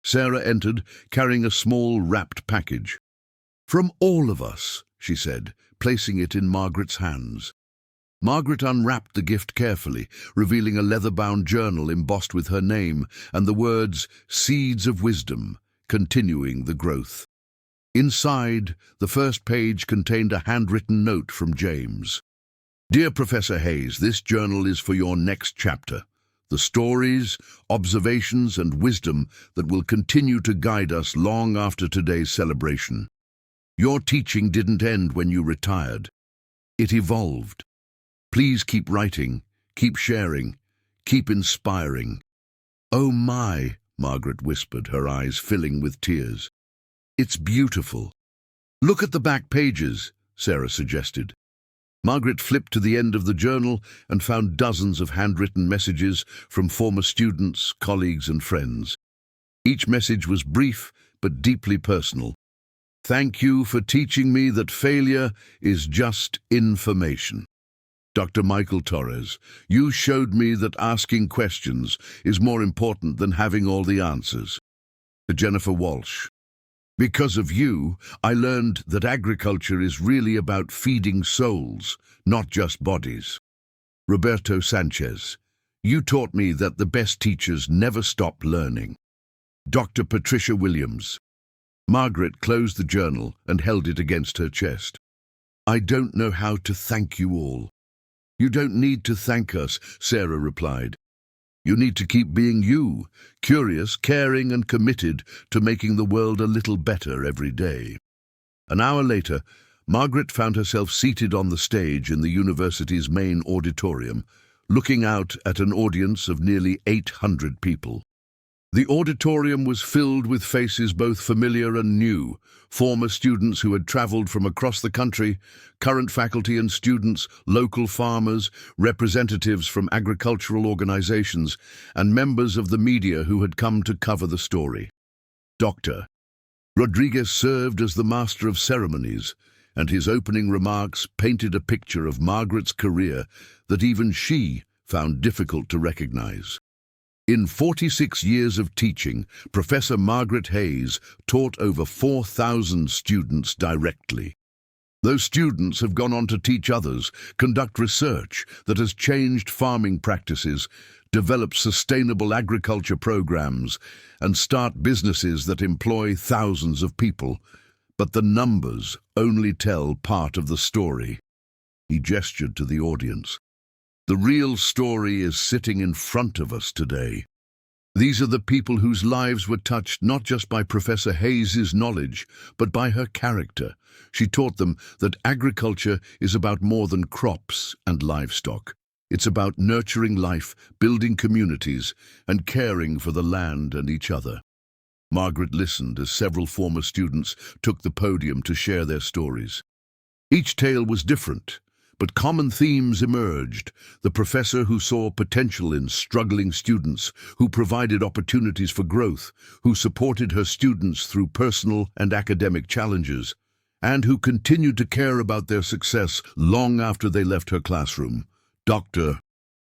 Sarah entered, carrying a small wrapped package. "From all of us," she said, placing it in Margaret's hands. Margaret unwrapped the gift carefully, revealing a leather-bound journal embossed with her name and the words, "Seeds of Wisdom, Continuing the Growth." Inside, the first page contained a handwritten note from James. "Dear Professor Hayes, this journal is for your next chapter. The stories, observations, and wisdom that will continue to guide us long after today's celebration. Your teaching didn't end when you retired. It evolved. Please keep writing, keep sharing, keep inspiring." "Oh my," Margaret whispered, her eyes filling with tears. "It's beautiful." "Look at the back pages," Sarah suggested. Margaret flipped to the end of the journal and found dozens of handwritten messages from former students, colleagues, and friends. Each message was brief but deeply personal. "Thank you for teaching me that failure is just information. Dr. Michael Torres, you showed me that asking questions is more important than having all the answers." To Jennifer Walsh, "Because of you, I learned that agriculture is really about feeding souls, not just bodies." Roberto Sanchez, "You taught me that the best teachers never stop learning." Dr. Patricia Williams. Margaret closed the journal and held it against her chest. "I don't know how to thank you all." "You don't need to thank us," Sarah replied. "You need to keep being you, curious, caring, and committed to making the world a little better every day." An hour later, Margaret found herself seated on the stage in the university's main auditorium, looking out at an audience of nearly 800 people. The auditorium was filled with faces both familiar and new, former students who had traveled from across the country, current faculty and students, local farmers, representatives from agricultural organizations, and members of the media who had come to cover the story. Dr. Rodriguez served as the master of ceremonies, and his opening remarks painted a picture of Margaret's career that even she found difficult to recognize. In 46 years of teaching, Professor Margaret Hayes taught over 4,000 students directly. Those students have gone on to teach others, conduct research that has changed farming practices, develop sustainable agriculture programs, and start businesses that employ thousands of people. But the numbers only tell part of the story. He gestured to the audience. The real story is sitting in front of us today. These are the people whose lives were touched not just by Professor Hayes's knowledge, but by her character. She taught them that agriculture is about more than crops and livestock. It's about nurturing life, building communities, and caring for the land and each other. Margaret listened as several former students took the podium to share their stories. Each tale was different, but common themes emerged. The professor who saw potential in struggling students, who provided opportunities for growth, who supported her students through personal and academic challenges, and who continued to care about their success long after they left her classroom. Dr.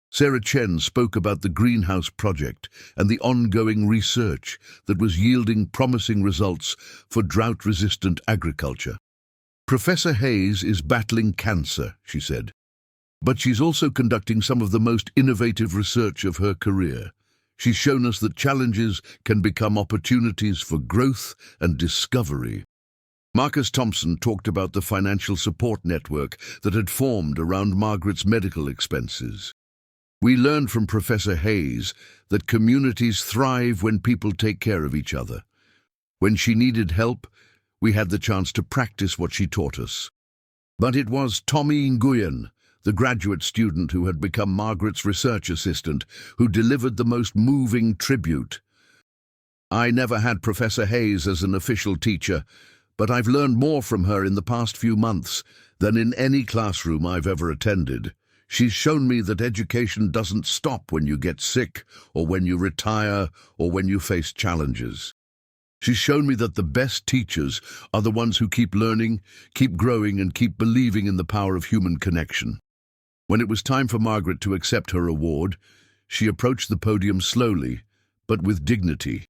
Sarah Chen spoke about the greenhouse project and the ongoing research that was yielding promising results for drought-resistant agriculture. Professor Hayes is battling cancer, she said, but she's also conducting some of the most innovative research of her career. She's shown us that challenges can become opportunities for growth and discovery. Marcus Thompson talked about the financial support network that had formed around Margaret's medical expenses. We learned from Professor Hayes that communities thrive when people take care of each other. When she needed help, we had the chance to practice what she taught us. But it was Tommy Nguyen, the graduate student who had become Margaret's research assistant, who delivered the most moving tribute. I never had Professor Hayes as an official teacher, but I've learned more from her in the past few months than in any classroom I've ever attended. She's shown me that education doesn't stop when you get sick, or when you retire, or when you face challenges. She's shown me that the best teachers are the ones who keep learning, keep growing, and keep believing in the power of human connection. When it was time for Margaret to accept her award, she approached the podium slowly, but with dignity.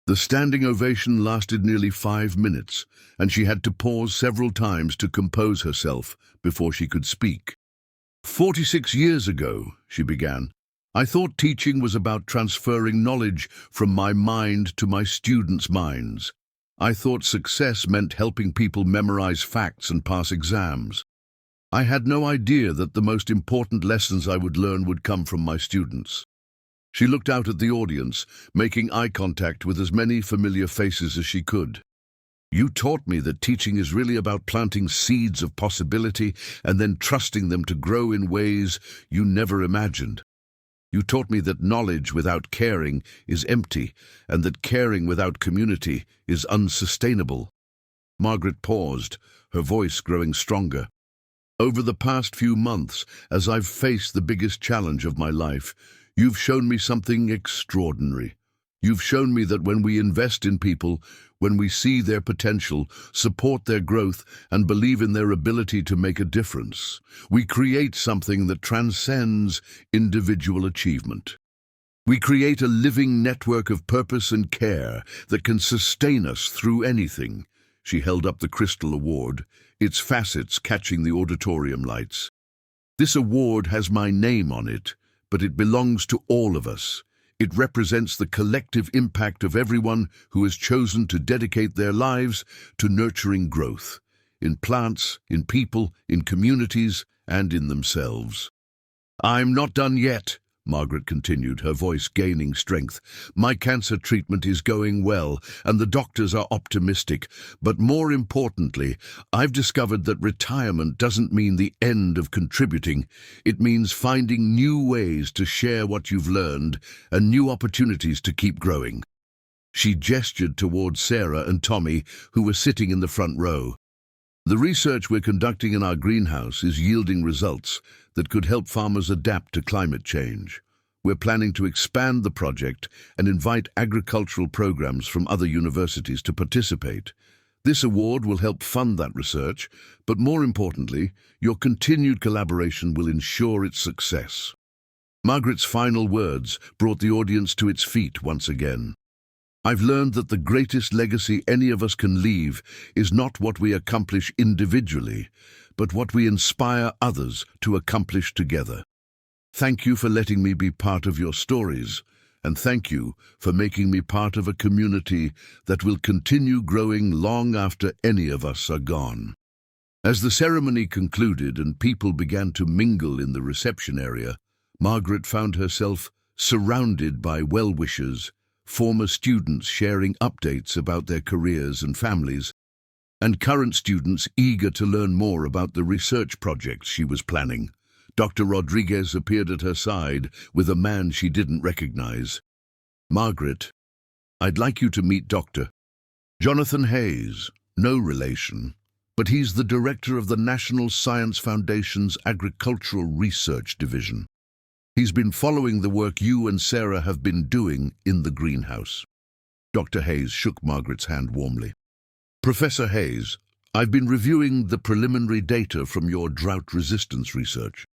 The standing ovation lasted nearly 5 minutes, and she had to pause several times to compose herself before she could speak. 46 years ago, she began, I thought teaching was about transferring knowledge from my mind to my students' minds. I thought success meant helping people memorize facts and pass exams. I had no idea that the most important lessons I would learn would come from my students. She looked out at the audience, making eye contact with as many familiar faces as she could. You taught me that teaching is really about planting seeds of possibility and then trusting them to grow in ways you never imagined. You taught me that knowledge without caring is empty, and that caring without community is unsustainable. Margaret paused, her voice growing stronger. Over the past few months, as I've faced the biggest challenge of my life, you've shown me something extraordinary. You've shown me that when we invest in people, when we see their potential, support their growth, and believe in their ability to make a difference, we create something that transcends individual achievement. We create a living network of purpose and care that can sustain us through anything. She held up the Crystal Award, its facets catching the auditorium lights. This award has my name on it, but it belongs to all of us. It represents the collective impact of everyone who has chosen to dedicate their lives to nurturing growth, in plants, in people, in communities, and in themselves. I'm not done yet, Margaret continued, her voice gaining strength. My cancer treatment is going well, and the doctors are optimistic. But more importantly, I've discovered that retirement doesn't mean the end of contributing. It means finding new ways to share what you've learned and new opportunities to keep growing. She gestured towards Sarah and Tommy, who were sitting in the front row. The research we're conducting in our greenhouse is yielding results that could help farmers adapt to climate change. We're planning to expand the project and invite agricultural programs from other universities to participate. This award will help fund that research, but more importantly, your continued collaboration will ensure its success. Margaret's final words brought the audience to its feet once again. I've learned that the greatest legacy any of us can leave is not what we accomplish individually, but what we inspire others to accomplish together. Thank you for letting me be part of your stories, and thank you for making me part of a community that will continue growing long after any of us are gone. As the ceremony concluded and people began to mingle in the reception area, Margaret found herself surrounded by well-wishers, former students sharing updates about their careers and families, and current students eager to learn more about the research projects she was planning. Dr. Rodriguez appeared at her side with a man she didn't recognize. Margaret, I'd like you to meet Dr. Jonathan Hayes, no relation, but he's the director of the National Science Foundation's Agricultural Research Division. He's been following the work you and Sarah have been doing in the greenhouse. Dr. Hayes shook Margaret's hand warmly. Professor Hayes, I've been reviewing the preliminary data from your drought resistance research.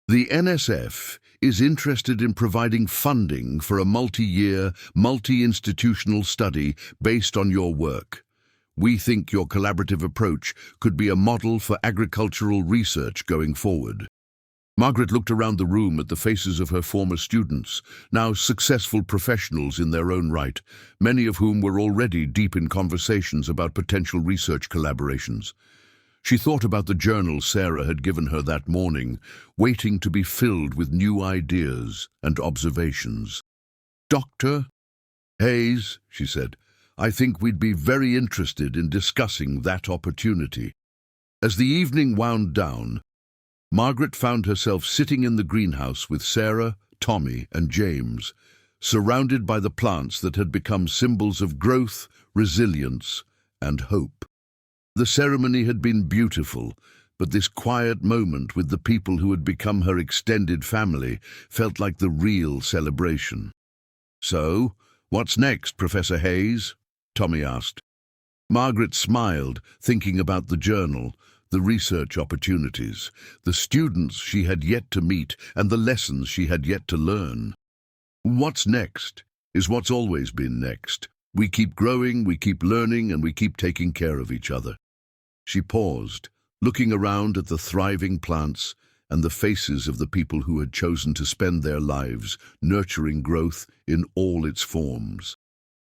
The NSF is interested in providing funding for a multi-year, multi-institutional study based on your work. We think your collaborative approach could be a model for agricultural research going forward. Margaret looked around the room at the faces of her former students, now successful professionals in their own right, many of whom were already deep in conversations about potential research collaborations. She thought about the journal Sarah had given her that morning, waiting to be filled with new ideas and observations. "Dr. Hayes," she said, "I think we'd be very interested in discussing that opportunity." As the evening wound down, Margaret found herself sitting in the greenhouse with Sarah, Tommy, and James, surrounded by the plants that had become symbols of growth, resilience, and hope. The ceremony had been beautiful, but this quiet moment with the people who had become her extended family felt like the real celebration. "So, what's next, Professor Hayes?" Tommy asked. Margaret smiled, thinking about the journal, the research opportunities, the students she had yet to meet, and the lessons she had yet to learn. "What's next is what's always been next. We keep growing, we keep learning, and we keep taking care of each other." She paused, looking around at the thriving plants and the faces of the people who had chosen to spend their lives nurturing growth in all its forms.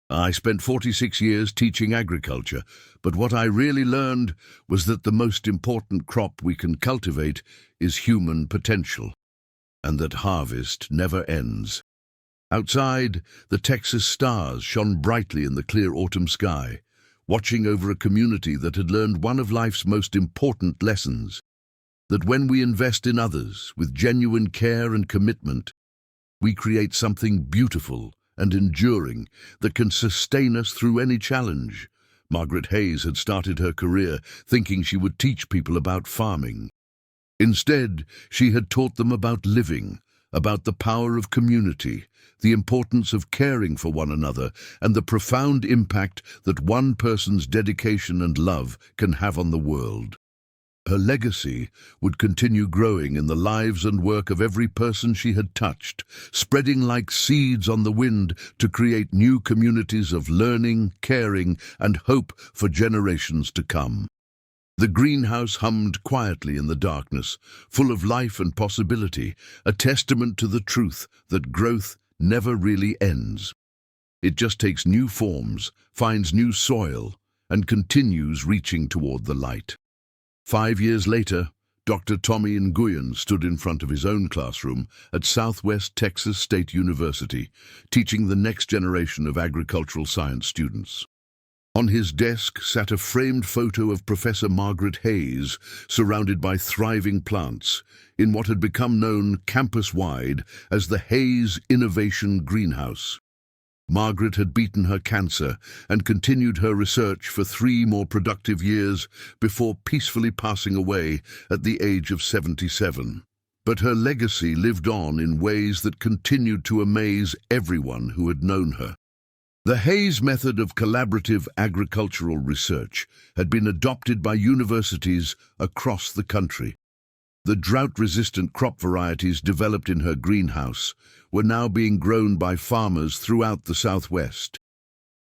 "I spent 46 years teaching agriculture, but what I really learned was that the most important crop we can cultivate is human potential, and that harvest never ends." Outside, the Texas stars shone brightly in the clear autumn sky, watching over a community that had learned one of life's most important lessons, that when we invest in others with genuine care and commitment, we create something beautiful and enduring that can sustain us through any challenge. Margaret Hayes had started her career thinking she would teach people about farming. Instead, she had taught them about living, about the power of community, the importance of caring for one another, and the profound impact that one person's dedication and love can have on the world. Her legacy would continue growing in the lives and work of every person she had touched, spreading like seeds on the wind to create new communities of learning, caring, and hope for generations to come. The greenhouse hummed quietly in the darkness, full of life and possibility, a testament to the truth that growth never really ends. It just takes new forms, finds new soil, and continues reaching toward the light. 5 years later, Dr. Tommy Nguyen stood in front of his own classroom at Southwest Texas State University, teaching the next generation of agricultural science students. On his desk sat a framed photo of Professor Margaret Hayes, surrounded by thriving plants, in what had become known campus-wide as the Hayes Innovation Greenhouse. Margaret had beaten her cancer and continued her research for 3 more productive years before peacefully passing away at the age of 77. But her legacy lived on in ways that continued to amaze everyone who had known her. The Hayes method of collaborative agricultural research had been adopted by universities across the country. The drought-resistant crop varieties developed in her greenhouse were now being grown by farmers throughout the Southwest,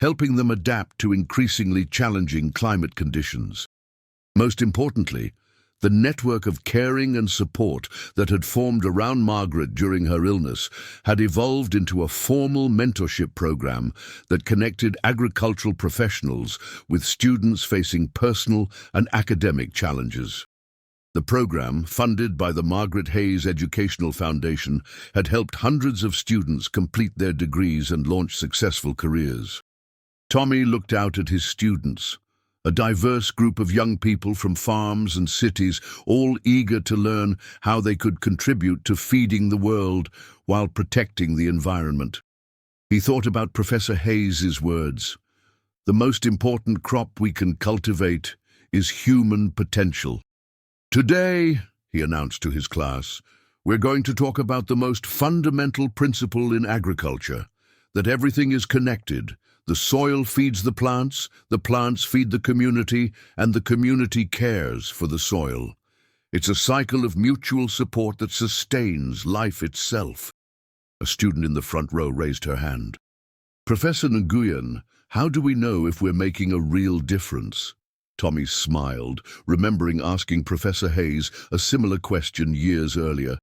helping them adapt to increasingly challenging climate conditions. Most importantly, the network of caring and support that had formed around Margaret during her illness had evolved into a formal mentorship program that connected agricultural professionals with students facing personal and academic challenges. The program, funded by the Margaret Hayes Educational Foundation, had helped hundreds of students complete their degrees and launch successful careers. Tommy looked out at his students, a diverse group of young people from farms and cities, all eager to learn how they could contribute to feeding the world while protecting the environment. He thought about Professor Hayes's words. The most important crop we can cultivate is human potential. Today, he announced to his class, we're going to talk about the most fundamental principle in agriculture, that everything is connected. The soil feeds the plants feed the community, and the community cares for the soil. It's a cycle of mutual support that sustains life itself. A student in the front row raised her hand. Professor Nguyen, how do we know if we're making a real difference? Tommy smiled, remembering asking Professor Hayes a similar question years earlier.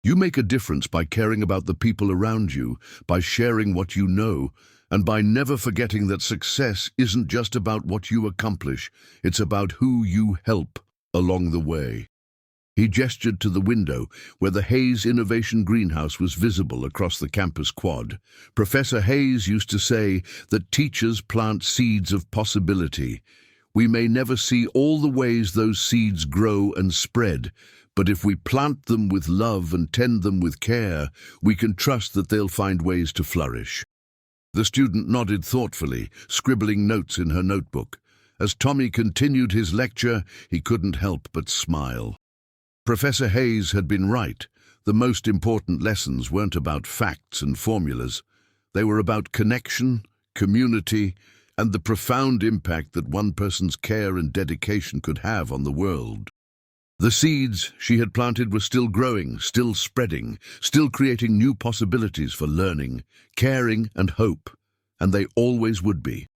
You make a difference by caring about the people around you, by sharing what you know, and by never forgetting that success isn't just about what you accomplish, it's about who you help along the way. He gestured to the window where the Hayes Innovation Greenhouse was visible across the campus quad. Professor Hayes used to say that teachers plant seeds of possibility. We may never see all the ways those seeds grow and spread, but if we plant them with love and tend them with care, we can trust that they'll find ways to flourish. The student nodded thoughtfully, scribbling notes in her notebook. As Tommy continued his lecture, he couldn't help but smile. Professor Hayes had been right. The most important lessons weren't about facts and formulas. They were about connection, community, and the profound impact that one person's care and dedication could have on the world. The seeds she had planted were still growing, still spreading, still creating new possibilities for learning, caring, and hope, and they always would be.